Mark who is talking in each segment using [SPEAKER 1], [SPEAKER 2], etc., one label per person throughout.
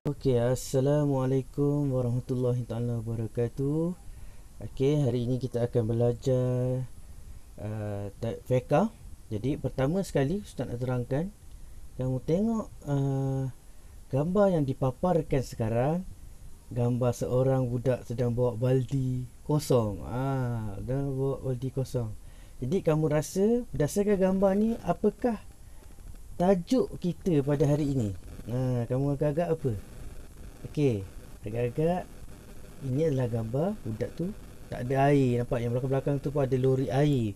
[SPEAKER 1] Okey, Assalamualaikum warahmatullahi taala wabarakatuh. Okey, hari ini kita akan belajar fiqh. Jadi pertama sekali Ustaz nak terangkan, kamu tengok gambar yang dipaparkan sekarang, gambar seorang budak sedang bawa baldi kosong. Dan bawa baldi kosong. Jadi kamu rasa berdasarkan gambar ni, apakah tajuk kita pada hari ini? Kamu agak-agak apa? Okey, agak-agak ini adalah gambar budak tu tak ada air. Nampak yang belakang-belakang tu pun ada lori air.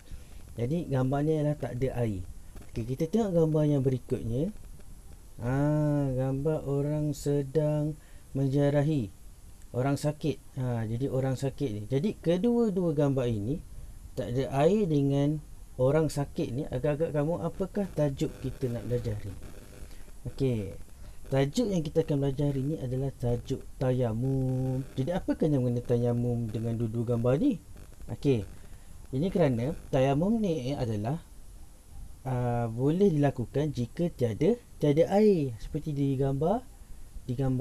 [SPEAKER 1] Jadi gambarnya adalah tak ada air. Okey, kita tengok gambar yang berikutnya. Gambar orang sedang menjarahi orang sakit. Jadi orang sakit ni. Jadi kedua-dua gambar ini tak ada air dengan orang sakit ni. Agak-agak kamu, apakah tajuk kita nak belajar ni? Okey, tajuk yang kita akan belajar hari ini adalah tajuk tayamum. Jadi apa kena mengenai tayamum dengan dua-dua gambar ni? Okey, ini kerana tayamum ni adalah boleh dilakukan jika tiada air, seperti di gambar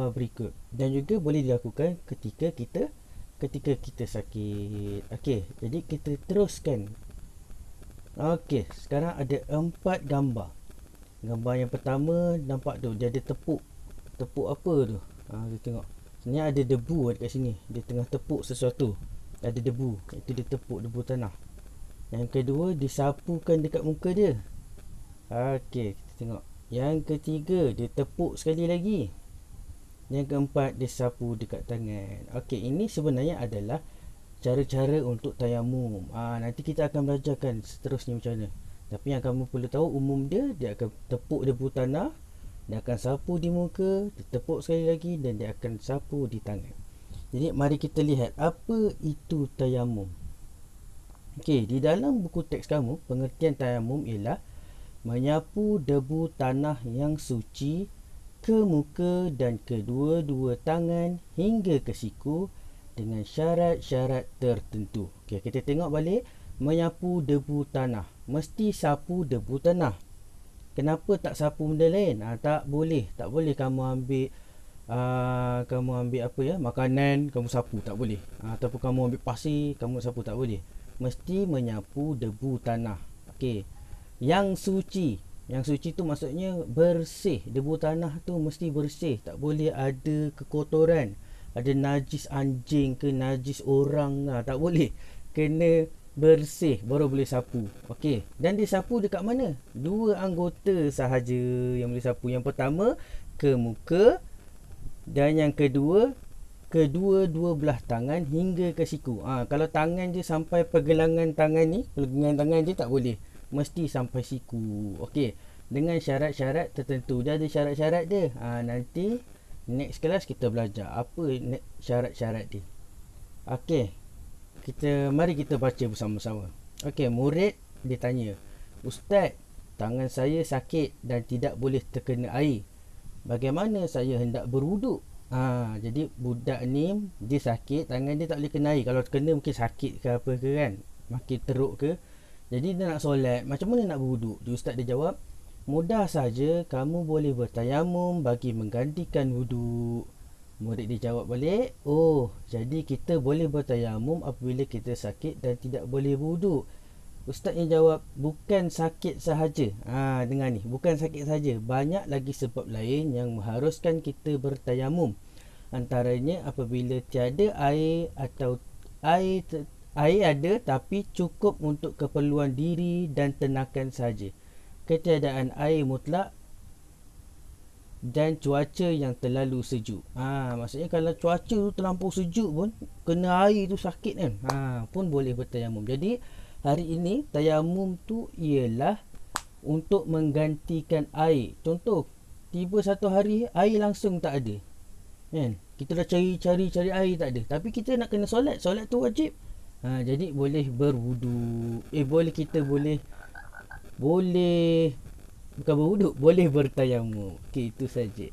[SPEAKER 1] berikut, dan juga boleh dilakukan ketika kita sakit. Okey, jadi kita teruskan. Okey, sekarang ada 4 gambar. Gambar yang pertama nampak tu, dia ada tepuk apa tu? Kita tengok. Sebenarnya ada debu dekat sini. Dia tengah tepuk sesuatu. Ada debu. Itu dia tepuk debu tanah. Yang kedua, disapukan dekat muka dia. Okey, kita tengok. Yang ketiga, dia tepuk sekali lagi. Yang keempat, dia sapu dekat tangan. Okey, ini sebenarnya adalah cara-cara untuk tayamum. Nanti kita akan belajarkan seterusnya macam mana. Tapi yang kamu perlu tahu, umum dia akan tepuk debu tanah, dia akan sapu di muka, dia tepuk sekali lagi, dan dia akan sapu di tangan. Jadi mari kita lihat apa itu tayamum. Okey, di dalam buku teks kamu, pengertian tayamum ialah menyapu debu tanah yang suci ke muka dan kedua-dua tangan hingga ke siku dengan syarat-syarat tertentu. Okey, kita tengok balik. Menyapu debu tanah, mesti sapu debu tanah. Kenapa tak sapu benda lain? Tak boleh kamu ambil makanan, kamu sapu, tak boleh. Ataupun kamu ambil pasir, kamu sapu, tak boleh. Mesti menyapu debu tanah. Okey, yang suci tu maksudnya bersih. Debu tanah tu mesti bersih, tak boleh ada kekotoran, ada najis anjing ke najis orang, tak boleh. Kena bersih baru boleh sapu. Okey, dan disapu dekat mana? 2 anggota sahaja yang boleh sapu. Yang pertama ke muka, dan yang kedua kedua-dua belah tangan hingga ke siku. Kalau tangan je sampai pergelangan tangan ni, pergelangan tangan je tak boleh. Mesti sampai siku. Okey, dengan syarat-syarat tertentu. Dia ada syarat-syarat dia. Nanti next kelas kita belajar apa syarat-syarat dia. Okey, mari kita baca bersama-sama. Okey, murid dia tanya, "Ustaz, tangan saya sakit dan tidak boleh terkena air. Bagaimana saya hendak berwuduk?" Jadi budak ni dia sakit, tangan dia tak boleh kena air. Kalau terkena mungkin sakit ke apa ke kan, makin teruk ke. Jadi dia nak solat, macam mana nak berwuduk? Ustaz dia jawab, "Mudah saja, kamu boleh bertayamum bagi menggantikan wuduk." Murid dia jawab balik, "Oh, jadi kita boleh bertayamum apabila kita sakit dan tidak boleh berwuduk." Ustaz yang jawab, "Bukan sakit sahaja." Dengar ni, bukan sakit sahaja, banyak lagi sebab lain yang mengharuskan kita bertayamum. Antaranya apabila tiada air atau air ada tapi cukup untuk keperluan diri dan tenakan sahaja. Ketiadaan air mutlak dan cuaca yang terlalu sejuk. Maksudnya kalau cuaca tu terlampau sejuk pun, kena air tu sakit kan, pun boleh bertayamum. Jadi hari ini tayamum tu ialah untuk menggantikan air. Contoh, tiba satu hari air langsung tak ada kan, kita dah cari air tak ada, tapi kita nak kena solat tu wajib. Jadi boleh berwudu. Boleh bukan berwuduk, boleh bertayamum. Okey, itu saja.